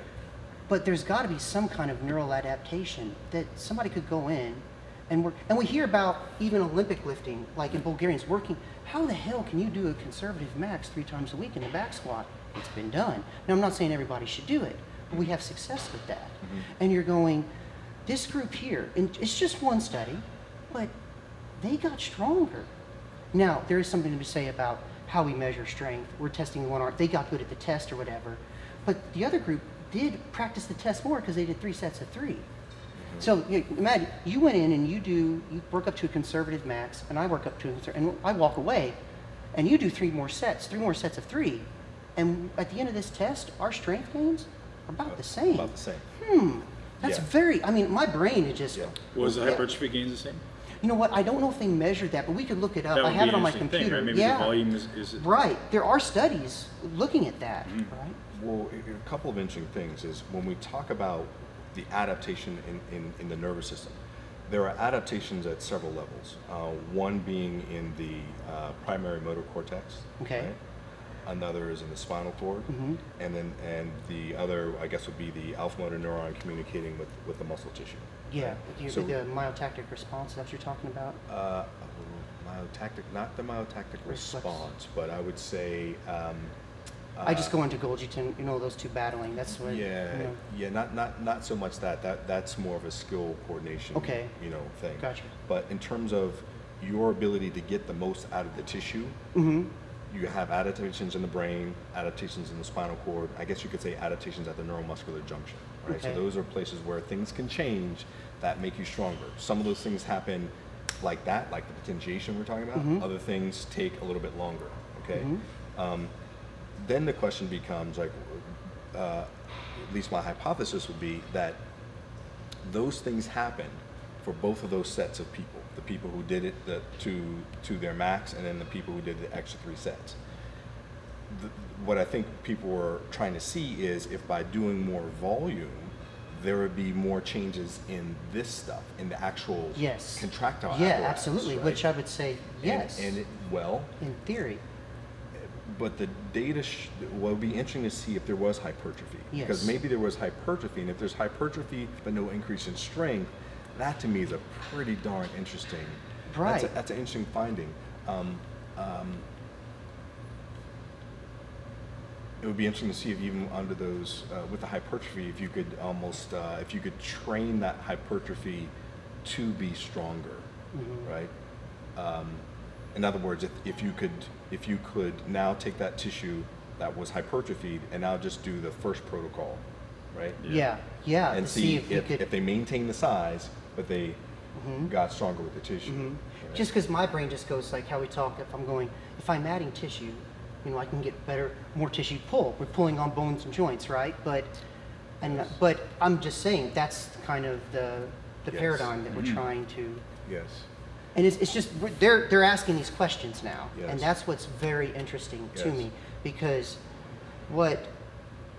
Speaker 3: but there's got to be some kind of neural adaptation that somebody could go in and work. And we hear about even Olympic lifting, like in Bulgarians working. How the hell can you do a conservative max 3 times a week in the back squat? It's been done. Now, I'm not saying everybody should do it, but we have success with that. And you're going, this group here, and it's just one study, but they got stronger. Now, there is something to say about how we measure strength. We're testing one arm. They got good at the test or whatever. But the other group did practice the test more because they did 3 sets of 3. So imagine you went in and you work up to a conservative max, and I work up to a conservative, and I walk away, and you do 3 more sets of 3, and at the end of this test, our strength gains are about the same.
Speaker 4: About the same.
Speaker 3: That's
Speaker 4: Yeah.
Speaker 3: very. I mean, my brain is just.
Speaker 4: Yeah.
Speaker 2: Was the
Speaker 3: Yeah.
Speaker 2: hypertrophy gains the same?
Speaker 3: You know what? I don't know if they measured that, but we could look it up.
Speaker 2: That
Speaker 3: I
Speaker 2: would
Speaker 3: have
Speaker 2: be
Speaker 3: it on
Speaker 2: an
Speaker 3: my
Speaker 2: interesting
Speaker 3: computer.
Speaker 2: thing, right? Maybe
Speaker 3: yeah.
Speaker 2: the volume is
Speaker 3: Right. There are studies looking at that. Right.
Speaker 4: Well, a couple of interesting things is when we talk about the adaptation in the nervous system, there are adaptations at several levels. One being in the primary motor cortex.
Speaker 3: Okay.
Speaker 4: Right? Another is in the spinal cord, and the other, I guess, would be the alpha motor neuron communicating with the muscle tissue.
Speaker 3: Yeah.
Speaker 4: So-
Speaker 3: The myotactic response. That's what you're talking about.
Speaker 4: Myotactic, not the myotactic
Speaker 3: Reflex.
Speaker 4: response, but I would say.
Speaker 3: I just go into Golgi, those two battling. That's what.
Speaker 4: Not so much that's more of a skill coordination,
Speaker 3: Okay.
Speaker 4: thing.
Speaker 3: Gotcha.
Speaker 4: But in terms of your ability to get the most out of the tissue, you have adaptations in the brain, adaptations in the spinal cord. I guess you could say adaptations at the neuromuscular junction, right?
Speaker 3: Okay.
Speaker 4: So those are places where things can change that make you stronger. Some of those things happen like that, like the potentiation we're talking about. Other things take a little bit longer, okay? Then the question becomes like, at least my hypothesis would be that those things happen for both of those sets of people, the people who did it to their max, and then the people who did the extra 3 sets. What I think people were trying to see is if by doing more volume, there would be more changes in this stuff, in the actual
Speaker 3: Yes.
Speaker 4: contractile
Speaker 3: Yeah,
Speaker 4: apparatus,
Speaker 3: absolutely.
Speaker 4: right?
Speaker 3: Which I would say yes.
Speaker 4: And
Speaker 3: in theory.
Speaker 4: but the data will be interesting to see if there was hypertrophy.
Speaker 3: Yes.
Speaker 4: Because maybe there was hypertrophy, and if there's hypertrophy but no increase in strength, that to me is a pretty darn interesting
Speaker 3: Right.
Speaker 4: That's an interesting finding. It would be interesting to see if even under those, with the hypertrophy, if you could almost, if you could train that hypertrophy to be stronger, right? In other words, if you could now take that tissue that was hypertrophied and now just do the first protocol, right?
Speaker 3: Yeah.
Speaker 4: And
Speaker 3: to
Speaker 4: see
Speaker 3: if you could,
Speaker 4: if they maintain the size, but they got stronger with the tissue. Right?
Speaker 3: just because my brain just goes like how we talk. If I'm adding tissue, I can get more tissue pull. We're pulling on bones and joints, right? But I'm just saying that's kind of the
Speaker 4: Yes.
Speaker 3: paradigm that we're trying to.
Speaker 4: Yes.
Speaker 3: And it's just they're asking these questions now,
Speaker 4: Yes.
Speaker 3: and that's what's very interesting to
Speaker 4: Yes.
Speaker 3: me, because what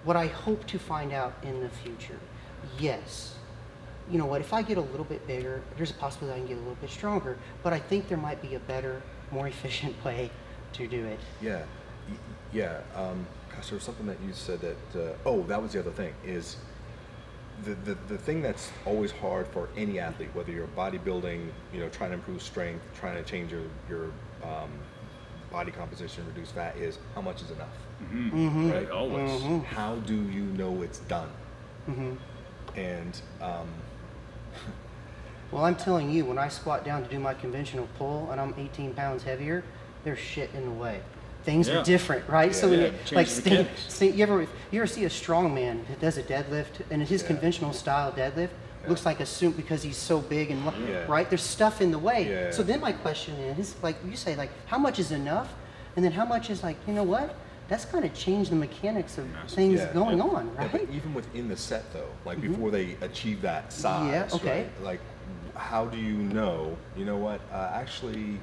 Speaker 3: I hope to find out in the future, yes, you know what, if I get a little bit bigger, there's a possibility I can get a little bit stronger, but I think there might be a better, more efficient way to do it.
Speaker 4: Yeah. Gosh, there was something that you said that. That was the other thing. Is the thing that's always hard for any athlete, whether you're bodybuilding, trying to improve strength, trying to change your body composition, reduce fat, is how much is enough, right?
Speaker 2: Always.
Speaker 4: How do you know it's done? And
Speaker 3: Well, I'm telling you, when I squat down to do my conventional pull and I'm 18 pounds heavier, there's shit in the way. Things
Speaker 2: Yeah.
Speaker 3: are different, right? So when
Speaker 2: changes mechanics.
Speaker 3: you ever see a strong man that does a deadlift and his conventional style deadlift looks like a suit because he's so big and right? There's stuff in the way.
Speaker 4: Yeah.
Speaker 3: So then my question is, like you say, like how much is enough, and then how much is like, you know what? That's kind of changed the mechanics of things going on,
Speaker 4: Yeah,
Speaker 3: right?
Speaker 4: but even within the set though, like before they achieve that size,
Speaker 3: Yeah, okay.
Speaker 4: right? Like, how do you know? You know what? Actually,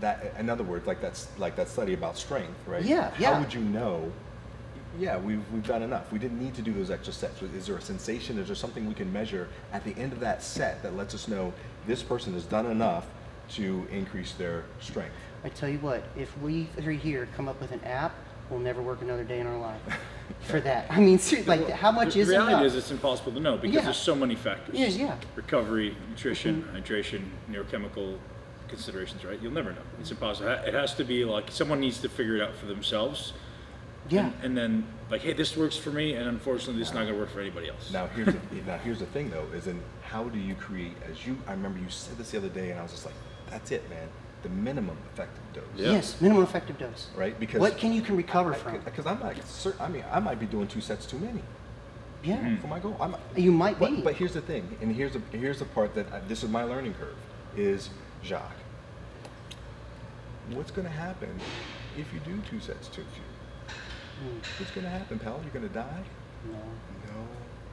Speaker 4: that, in other words, like that study about strength, right?
Speaker 3: Yeah.
Speaker 4: How would you know? Yeah, we've done enough. We didn't need to do those extra sets. Is there a sensation? Is there something we can measure at the end of that set that lets us know this person has done enough to increase their strength?
Speaker 3: I tell you what, if we three here come up with an app, we'll never work another day in our life for that. I mean, seriously, like how much is
Speaker 2: The reality
Speaker 3: enough?
Speaker 2: is it's impossible to know because there's so many factors.
Speaker 3: Yes, yeah.
Speaker 2: Recovery, nutrition, hydration, neurochemical considerations, right? You'll never know. It's impossible. It has to be like someone needs to figure it out for themselves.
Speaker 3: Yeah.
Speaker 2: And then like, hey, this works for me, and unfortunately, this is not going to work for anybody else.
Speaker 4: Now here's the thing though, is in how do you create, I remember you said this the other day and I was just like, that's it, man. The minimum effective dose.
Speaker 2: Yeah.
Speaker 3: Yes, minimum effective dose.
Speaker 4: Right? Because
Speaker 3: what can recover from?
Speaker 4: Because I'm like, I might be doing 2 sets too many
Speaker 3: Yeah.
Speaker 4: for my goal.
Speaker 3: You might be.
Speaker 4: But here's the thing, and here's the part that this is my learning curve, is Jacques. What's going to happen if you do 2 sets too few? What's going to happen, pal? You're going to die?
Speaker 3: No.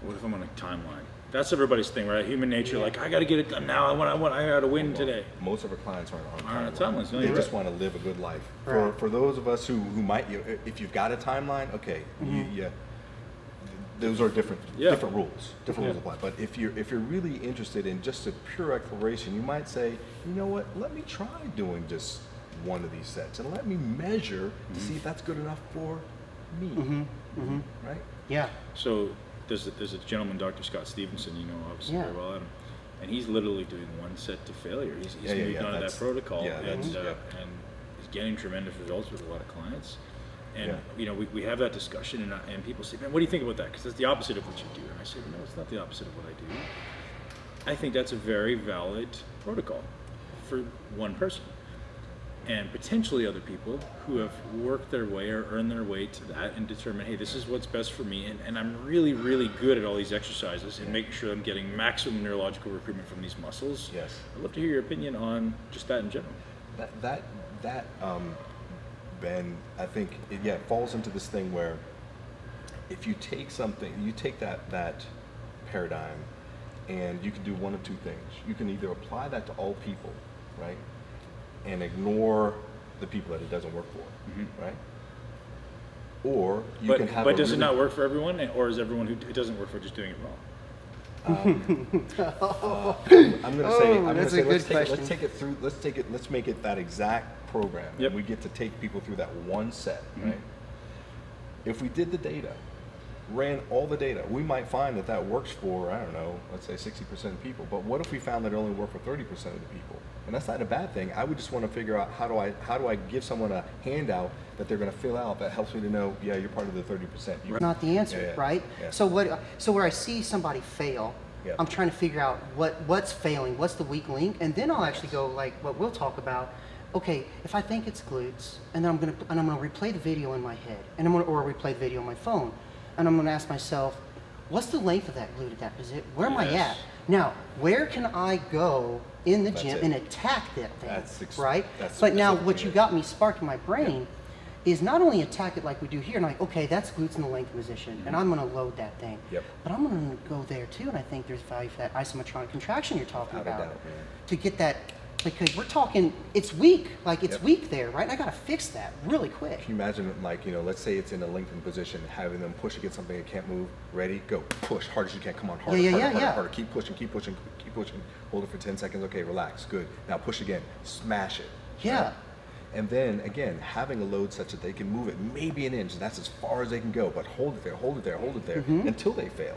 Speaker 2: What if I'm on a timeline? That's everybody's thing, right? Human nature, like I got to get it done now. I got to win today.
Speaker 4: Most of our clients aren't on
Speaker 2: timelines. No,
Speaker 4: They
Speaker 2: you're
Speaker 4: just
Speaker 2: right.
Speaker 4: want to live a good life.
Speaker 3: Right.
Speaker 4: For those of us who might, if you've got a timeline, okay, those are different rules. Different rules apply. But if you're really interested in just a pure exploration, you might say, you know what? Let me try doing just one of these sets and let me measure to see if that's good enough for me. Right?
Speaker 3: Yeah.
Speaker 2: So there's a gentleman, Dr. Scott Stevenson, you know obviously very well, Adam, and he's literally doing 1 set to failure. He's moved on to that protocol, and he's getting tremendous results with a lot of clients. And we have that discussion, and people say, man, what do you think about that? Because that's the opposite of what you do. And I say, no, it's not the opposite of what I do. I think that's a very valid protocol for one person. And potentially other people who have worked their way or earned their way to that and determine, hey, this is what's best for me, and I'm really, really good at all these exercises and making sure I'm getting maximum neurological recruitment from these muscles.
Speaker 4: Yes.
Speaker 2: I'd love to hear your opinion on just that in general.
Speaker 4: That Ben, I think it falls into this thing where if you take that paradigm and you can do one of 2 things. You can either apply that to all people, right? And ignore the people that it doesn't work for, right? Or you can have.
Speaker 2: But does it not work for everyone, or is everyone who it doesn't work for just doing it wrong?
Speaker 4: I'm going to say let's make it that exact program.
Speaker 2: Yep.
Speaker 4: And we get to take people through that 1 set, right? If we did the data ran all the data. We might find that that works for, I don't know, let's say 60% of people. But what if we found that it only worked for 30% of the people? And that's not a bad thing. I would just want to figure out how do I give someone a handout that they're going to fill out that helps me to know, yeah, you're part of the 30%. You're
Speaker 3: Not the answer, right?
Speaker 4: Yeah.
Speaker 3: So where I see somebody fail,
Speaker 4: Yeah.
Speaker 3: I'm trying to figure out what's failing, what's the weak link, and then I'll actually go like what we'll talk about. Okay, if I think it's glutes, and then I'm gonna replay the video in my head, and or replay the video on my phone, and I'm gonna ask myself, what's the length of that glute at that position? Where am I at? Now, where can I go in the gym and attack that thing? Right? But now what you got me sparked in my brain is not only attack it like we do here, and like, okay, that's glutes in the length position, and I'm gonna load that thing.
Speaker 4: Yep.
Speaker 3: But I'm gonna go there too, and I think there's value for that isometric contraction you're talking
Speaker 4: Without a
Speaker 3: about.
Speaker 4: doubt, man.
Speaker 3: To get that, because we're talking, it's weak, like it's weak there, right? And I gotta fix that really quick.
Speaker 4: Can you imagine, like, let's say it's in a lengthened position, having them push against something they can't move. Ready, go, push, hard as you can. Come on, harder, harder. Keep pushing, keep pushing, keep pushing. Hold it for 10 seconds. Okay, relax, good. Now push again, smash it.
Speaker 3: Yeah.
Speaker 4: Right? And then again, having a load such that they can move it maybe an inch, and that's as far as they can go, but hold it there, hold it there, hold it there until they fail.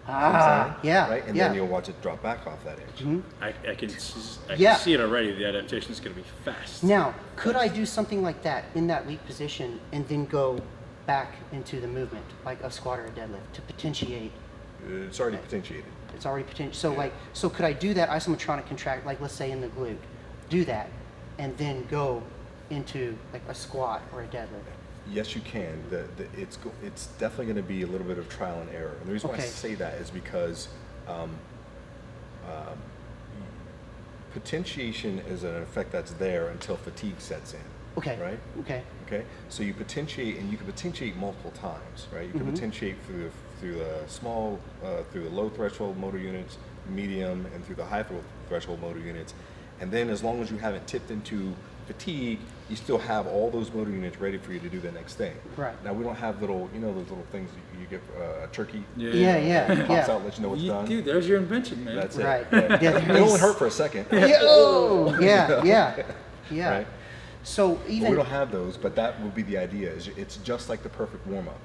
Speaker 4: You know what I'm saying?
Speaker 3: Yeah.
Speaker 4: Right? And then you'll watch it drop back off that inch.
Speaker 2: I can see it already. The adaptation is going to be fast.
Speaker 3: Now, could I do something like that in that weak position and then go back into the movement, like a squat or a deadlift, to potentiate?
Speaker 4: It's already potentiated.
Speaker 3: It's already potential. So so could I do that isometric contract, like let's say in the glute, do that, and then go into like a squat or a deadlift?
Speaker 4: Yes, you can. It's definitely going to be a little bit of trial and error. And the reason why I say that is because potentiation is an effect that's there until fatigue sets in.
Speaker 3: Okay.
Speaker 4: Right? Okay. So you potentiate, and you can potentiate multiple times, right? You can potentiate through the low threshold motor units, medium, and through the high threshold motor units. And then as long as you haven't tipped into fatigue, you still have all those motor units ready for you to do the next thing.
Speaker 3: Right.
Speaker 4: Now we don't have those little things you get a turkey. Pops out, let you know it's done.
Speaker 2: Dude, there's your invention, man.
Speaker 4: That's it.
Speaker 3: Right.
Speaker 4: Right. It only hurt for a second.
Speaker 3: Yeah.
Speaker 4: Right.
Speaker 3: So
Speaker 4: we don't have those, but that would be the idea. It's just like the perfect warm up.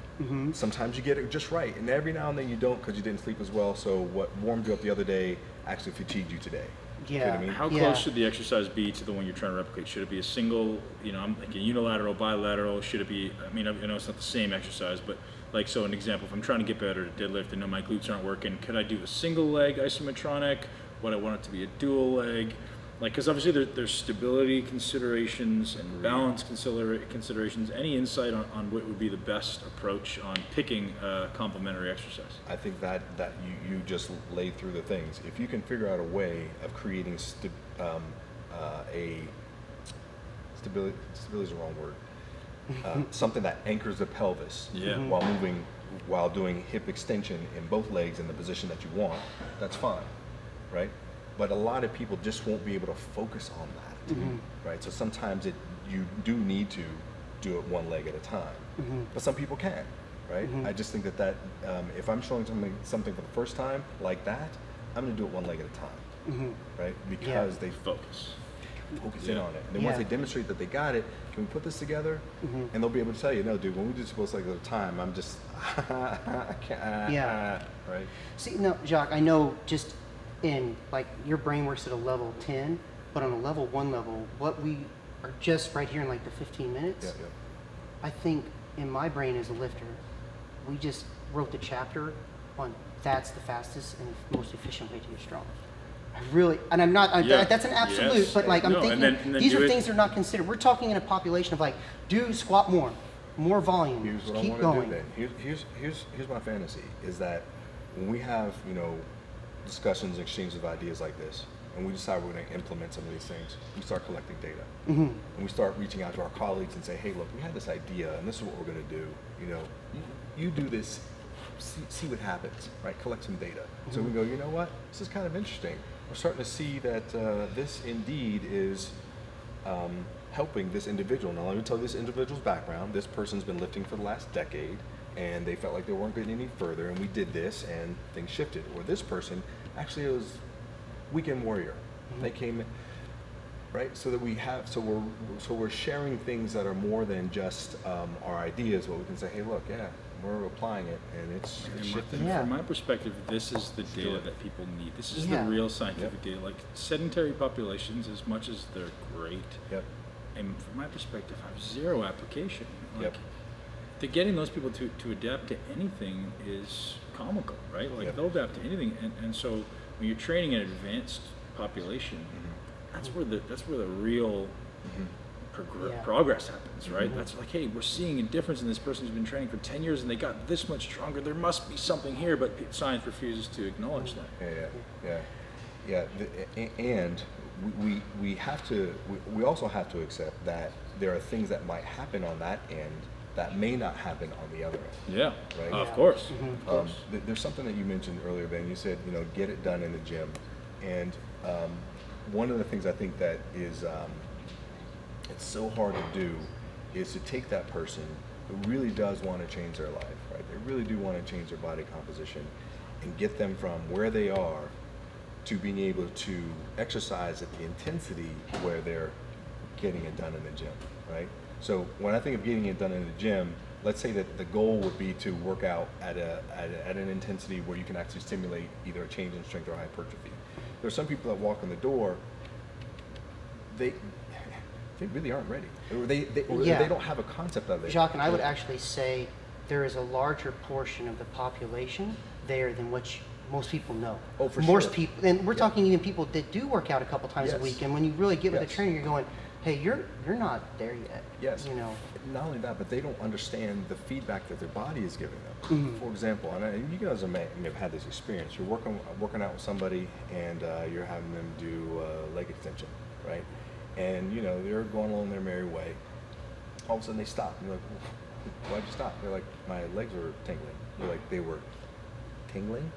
Speaker 4: Sometimes you get it just right, and every now and then you don't because you didn't sleep as well. So what warmed you up the other day actually fatigued you today.
Speaker 3: Yeah.
Speaker 4: You know what I mean?
Speaker 2: How close should the exercise be to the one you're trying to replicate? Should it be a single, I'm thinking unilateral, bilateral? Should it be, I know it's not the same exercise, but like, so an example, if I'm trying to get better at deadlift and know my glutes aren't working, could I do a single leg isometric? Would I want it to be a dual leg? Like, because obviously there's stability considerations and balance considerations. Any insight on what would be the best approach on picking a complementary exercise? I
Speaker 4: think that you just laid through the things. If you can figure out a way of creating stability is the wrong word. Something that anchors the pelvis while doing hip extension in both legs in the position that you want, that's fine, right? But a lot of people just won't be able to focus on that, right? So sometimes you do need to do it one leg at a time, but some people can, right? I just think that if I'm showing something for the first time like that, I'm going to do it one leg at a time, right? Because they focus in on it. And then once they demonstrate that they got it, can we put this together? And they'll be able to tell you, no, dude, when we do both legs at a time, I'm just, I can't, right?
Speaker 3: See, no, Jacques, I know just in, like, your brain works at a level 10, but on a level 1 level, what we are just right here in like the 15 minutes, I think in my brain as a lifter, we just wrote the chapter on that's the fastest and most efficient way to get strong. I really, and I'm not, that's an absolute, but like I'm thinking, and then these are things that are not considered. We're talking in a population of like, do squat more volume,
Speaker 4: Here's what
Speaker 3: keep
Speaker 4: I
Speaker 3: going.
Speaker 4: Do then. Here's my fantasy, is that when we have, discussions, exchanges of ideas like this, and we decide we're going to implement some of these things, we start collecting data. And we start reaching out to our colleagues and say, hey, look, we had this idea, and this is what we're going to do. You do this, see what happens, right? Collect some data. So we go, you know what? This is kind of interesting. We're starting to see that this indeed is helping this individual. Now, let me tell you this individual's background. This person's been lifting for the last decade, and they felt like they weren't getting any further, and we did this, and things shifted. Or this person, actually, it was weekend warrior. They came in. right? So that we have, so we're sharing things that are more than just our ideas. But we can say, hey, look, yeah, we're applying it, and it's shifting.
Speaker 3: Yeah.
Speaker 2: From my perspective, this is the data that people need. This is
Speaker 3: Yeah.
Speaker 2: the real scientific data. Like sedentary populations, as much as they're great,
Speaker 4: Yep.
Speaker 2: and from my perspective, have zero application. Like,
Speaker 4: Yep.
Speaker 2: getting those people to adapt to anything is comical, right? Like
Speaker 4: Yep.
Speaker 2: they'll adapt to anything, and so when you're training an advanced population, that's where the real progress happens, right? That's like, hey, we're seeing a difference in this person who's been training for 10 years and they got this much stronger. There must be something here, but science refuses to acknowledge that.
Speaker 4: Yeah. And we have to. We also have to accept that there are things that might happen on that end that may not happen on the other end.
Speaker 2: Yeah,
Speaker 4: Right?
Speaker 2: of course.
Speaker 4: There's something that you mentioned earlier, Ben. You said, get it done in the gym, and one of the things I think that is it's so hard to do is to take that person who really does want to change their life, right? They really do want to change their body composition, and get them from where they are to being able to exercise at the intensity where they're getting it done in the gym, right? So when I think of getting it done in the gym, let's say that the goal would be to work out at an intensity where you can actually stimulate either a change in strength or hypertrophy. There's some people that walk in the door, they really aren't ready. Or they don't have a concept of it.
Speaker 3: Jacques, and I would actually say there is a larger portion of the population there than what most people know.
Speaker 4: Oh, for
Speaker 3: most
Speaker 4: sure.
Speaker 3: people, and we're talking even people that do work out a couple times a
Speaker 4: Yes.
Speaker 3: week, and when you really get with
Speaker 4: Yes.
Speaker 3: the trainer, you're going, hey, you're not there yet.
Speaker 4: Yes. Not only that, but they don't understand the feedback that their body is giving them. For example, and you guys may have had this experience. You're working out with somebody, and you're having them do leg extension, right? And they're going along their merry way. All of a sudden they stop. And you're like, why'd you stop? They're like, my legs were tingling. You're like, they were tingling?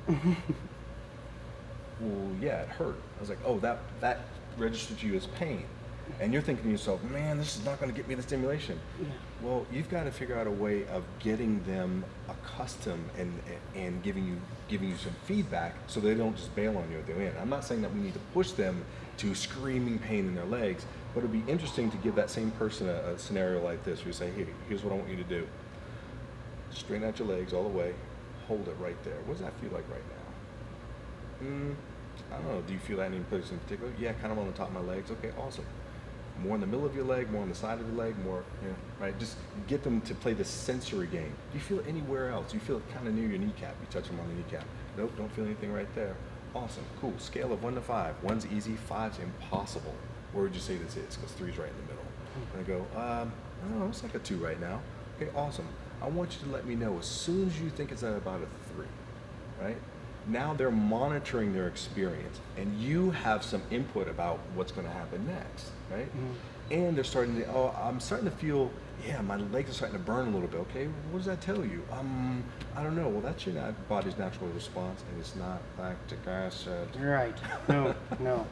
Speaker 4: Well, yeah, it hurt. I was like, oh, that registered to you as pain. And you're thinking to yourself, man, this is not going to get me the stimulation.
Speaker 3: Yeah.
Speaker 4: Well, you've got to figure out a way of getting them accustomed and giving you some feedback so they don't just bail on you at the end. I'm not saying that we need to push them to screaming pain in their legs, but it'd be interesting to give that same person a scenario like this where you say, hey, here's what I want you to do. Straighten out your legs all the way, hold it right there. What does that feel like right now? I don't know. Do you feel that in any place in particular? Yeah, kind of on the top of my legs. Okay, awesome. More in the middle of your leg, more on the side of your leg, more, right? Just get them to play this sensory game. Do you feel it anywhere else? Do you feel it kind of near your kneecap? You touch them on the kneecap. Nope, don't feel anything right there. Awesome, cool. Scale of 1 to 5. 1's easy, 5's impossible. Where would you say this is? Because 3's right in the middle. And I go, I don't know, it's like a 2 right now. Okay, awesome. I want you to let me know as soon as you think it's at about a 3, right? Now they're monitoring their experience, and you have some input about what's going to happen next, right? And they're starting to, I'm starting to feel, my legs are starting to burn a little bit. Okay, what does that tell you? I don't know. Well, that's your body's natural response, and it's not lactic acid.
Speaker 3: Right. No.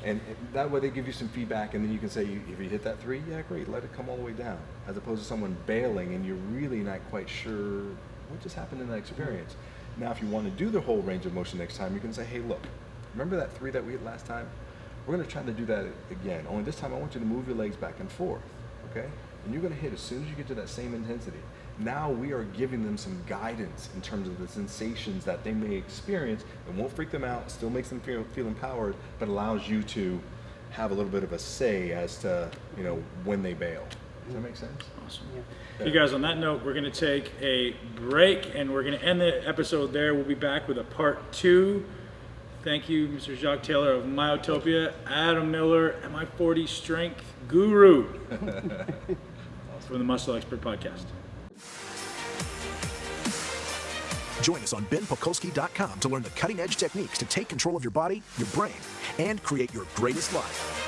Speaker 4: And that way they give you some feedback, and then you can say, if you hit that 3, yeah, great, let it come all the way down. As opposed to someone bailing, and you're really not quite sure what just happened in that experience. Now, if you want to do the whole range of motion next time, you can say, hey, look, remember that 3 that we hit last time? We're going to try to do that again. Only this time I want you to move your legs back and forth, okay? And you're going to hit as soon as you get to that same intensity. Now we are giving them some guidance in terms of the sensations that they may experience. It won't freak them out, still makes them feel empowered, but allows you to have a little bit of a say as to, when they bail. Does that make sense?
Speaker 2: Awesome.
Speaker 3: Yeah.
Speaker 2: You guys, on that note, we're going to take a break, and we're going to end the episode there. We'll be back with a part 2. Thank you, Mr. Jacques Taylor of MyoTopia, Adam Miller, MI40 Strength Guru from the Muscle Expert Podcast.
Speaker 1: Join us on benpokolsky.com to learn the cutting-edge techniques to take control of your body, your brain, and create your greatest life.